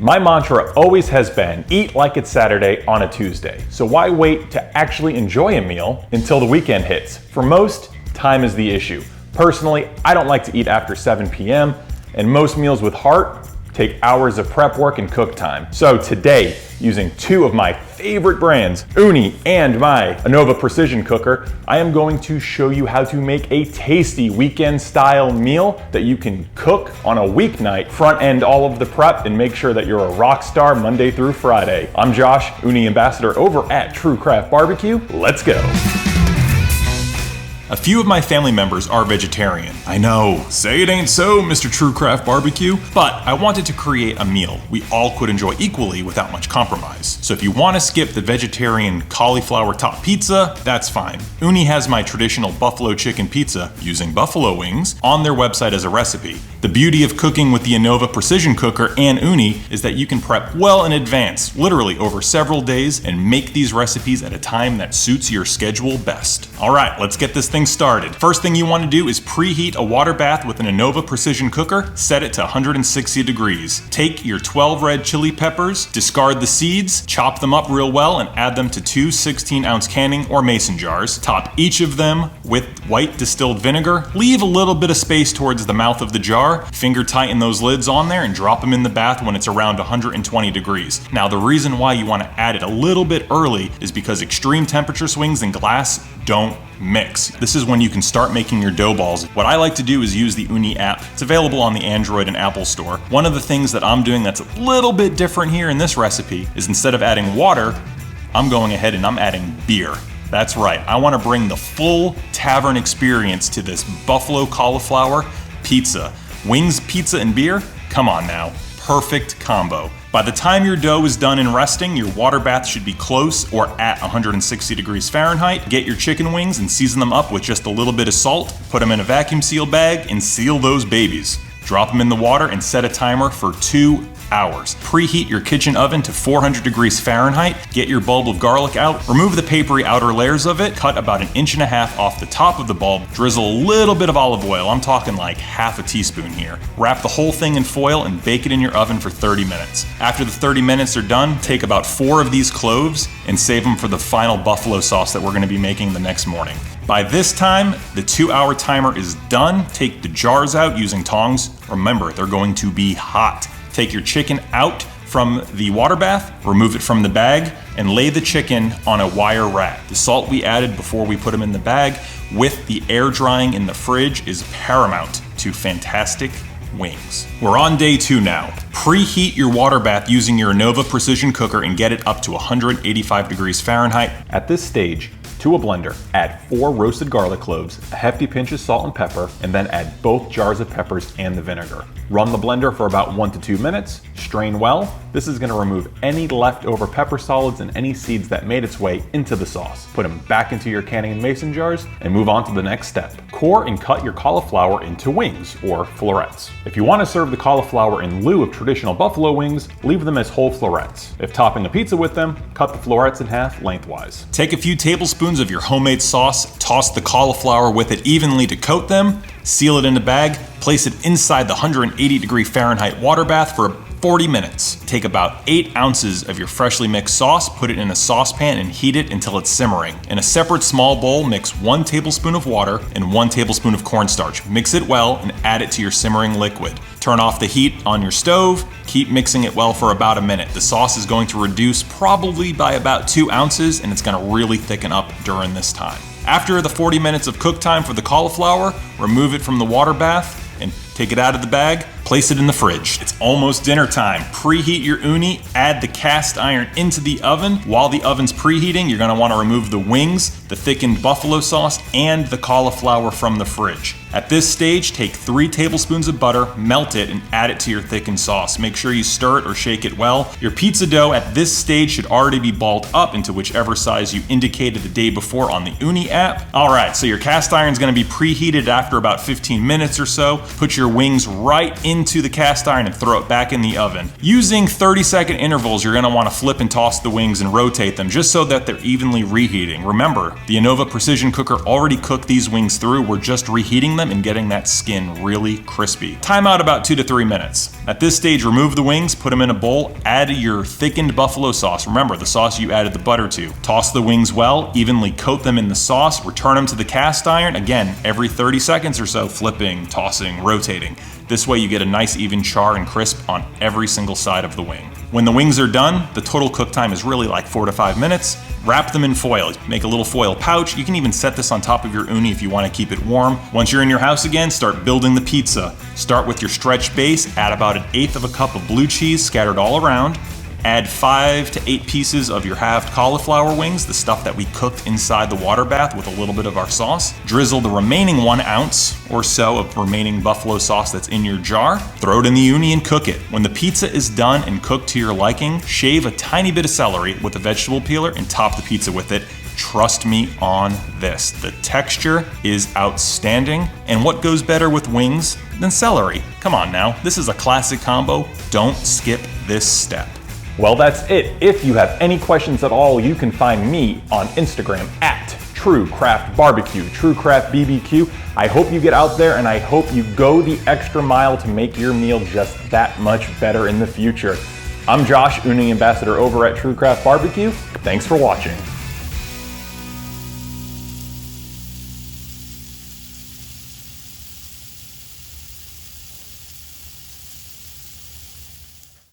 My mantra always has been, eat like it's Saturday on a Tuesday. So why wait to actually enjoy a meal until the weekend hits? For most, time is the issue. Personally, I don't like to eat after 7 p.m., and most meals with heart take hours of prep work and cook time. So today, using two of my favorite brands, Ooni and my Anova precision cooker, I am going to show you how to make a tasty weekend style meal that you can cook on a weeknight, front end all of the prep, and make sure that you're a rock star Monday through Friday. I'm Josh, Ooni ambassador over at True Craft Barbecue. Let's go. A few of my family members are vegetarian. I know, say it ain't so, Mr. True Craft Barbecue, but I wanted to create a meal we all could enjoy equally without much compromise. So if you want to skip the vegetarian cauliflower top pizza, that's fine. Ooni has my traditional buffalo chicken pizza, using buffalo wings, on their website as a recipe. The beauty of cooking with the Anova precision cooker and Ooni is that you can prep well in advance, literally over several days, and make these recipes at a time that suits your schedule best. All right, let's get this thing started. First thing you want to do is preheat a water bath with an Anova precision cooker. Set it to 160 degrees. Take your 12 red chili peppers, discard the seeds, chop them up real well, and add them to two 16-ounce canning or mason jars. Top each of them with white distilled vinegar. Leave a little bit of space towards the mouth of the jar. Finger tighten those lids on there and drop them in the bath when it's around 120 degrees. Now, the reason why you want to add it a little bit early is because extreme temperature swings in glass don't mix. This is when you can start making your dough balls. What I like to do is use the Ooni app. It's available on the Android and Apple Store. One of the things that I'm doing that's a little bit different here in this recipe is instead of adding water, I'm going ahead and I'm adding beer. That's right, I want to bring the full tavern experience to this buffalo cauliflower pizza. Wings, pizza, and beer? Come on now, perfect combo. By the time your dough is done and resting, your water bath should be close or at 160 degrees Fahrenheit. Get your chicken wings and season them up with just a little bit of salt. Put them in a vacuum seal bag and seal those babies. Drop them in the water and set a timer for 2 hours. Preheat your kitchen oven to 400 degrees Fahrenheit. Get your bulb of garlic out. Remove the papery outer layers of it. Cut about 1.5 inches off the top of the bulb. Drizzle a little bit of olive oil. I'm talking like half a teaspoon here. Wrap the whole thing in foil and bake it in your oven for 30 minutes. After the 30 minutes are done, take about 4 of these cloves and save them for the final buffalo sauce that we're going to be making the next morning. By this time, the 2-hour timer is done. Take the jars out using tongs. Remember, they're going to be hot. Take your chicken out from the water bath, remove it from the bag, and lay the chicken on a wire rack. The salt we added before we put them in the bag with the air drying in the fridge is paramount to fantastic wings. We're on day 2 now. Preheat your water bath using your Anova precision cooker and get it up to 185 degrees Fahrenheit. At this stage, to a blender, add 4 roasted garlic cloves, a hefty pinch of salt and pepper, and then add both jars of peppers and the vinegar. Run the blender for about 1 to 2 minutes, strain well. This is going to remove any leftover pepper solids and any seeds that made its way into the sauce. Put them back into your canning and mason jars and move on to the next step. Core and cut your cauliflower into wings, or florets. If you want to serve the cauliflower in lieu of traditional buffalo wings, leave them as whole florets. If topping a pizza with them, cut the florets in half lengthwise. Take a few tablespoons of your homemade sauce, toss the cauliflower with it evenly to coat them, seal it in a bag, place it inside the 180 degree Fahrenheit water bath for 40 minutes. Take about 8 ounces of your freshly mixed sauce, put it in a saucepan and heat it until it's simmering. In a separate small bowl, mix 1 tablespoon of water and 1 tablespoon of cornstarch. Mix it well and add it to your simmering liquid. Turn off the heat on your stove, keep mixing it well for about a minute. The sauce is going to reduce probably by about 2 ounces and it's gonna really thicken up during this time. After the 40 minutes of cook time for the cauliflower, remove it from the water bath and take it out of the bag, place it in the fridge. It's almost dinner time. Preheat your Ooni, add the cast iron into the oven. While the oven's preheating, you're gonna wanna remove the wings, the thickened buffalo sauce, and the cauliflower from the fridge. At this stage, take 3 tablespoons of butter, melt it, and add it to your thickened sauce. Make sure you stir it or shake it well. Your pizza dough at this stage should already be balled up into whichever size you indicated the day before on the Ooni app. All right, so your cast iron's gonna be preheated after about 15 minutes or so. Put your wings right into the cast iron and throw it back in the oven. Using 30-second intervals, you're gonna wanna flip and toss the wings and rotate them just so that they're evenly reheating. Remember, the Anova precision cooker already cooked these wings through. We're just reheating them them and getting that skin really crispy. Time out about 2 to 3 minutes. At this stage, remove the wings, put them in a bowl, add your thickened buffalo sauce. Remember, the sauce you added the butter to. Toss the wings well, evenly coat them in the sauce, return them to the cast iron, again, every 30 seconds or so, flipping, tossing, rotating. This way you get a nice even char and crisp on every single side of the wing. When the wings are done, the total cook time is really like 4 to 5 minutes. Wrap them in foil. Make a little foil pouch. You can even set this on top of your uni if you want to keep it warm. Once you're in your house again, start building the pizza. Start with your stretched base, add about 1/8 of a cup of blue cheese scattered all around. Add 5 to 8 pieces of your halved cauliflower wings, the stuff that we cooked inside the water bath with a little bit of our sauce. Drizzle the remaining 1 ounce or so of remaining buffalo sauce that's in your jar. Throw it in the uni and cook it. When the pizza is done and cooked to your liking, shave a tiny bit of celery with a vegetable peeler and top the pizza with it. Trust me on this. The texture is outstanding. And what goes better with wings than celery? Come on now, this is a classic combo. Don't skip this step. Well, that's it. If you have any questions at all, you can find me on Instagram at True Craft Barbecue, True Craft BBQ. I hope you get out there and I hope you go the extra mile to make your meal just that much better in the future. I'm Josh, Ooni Ambassador over at True Craft Barbecue. Thanks for watching.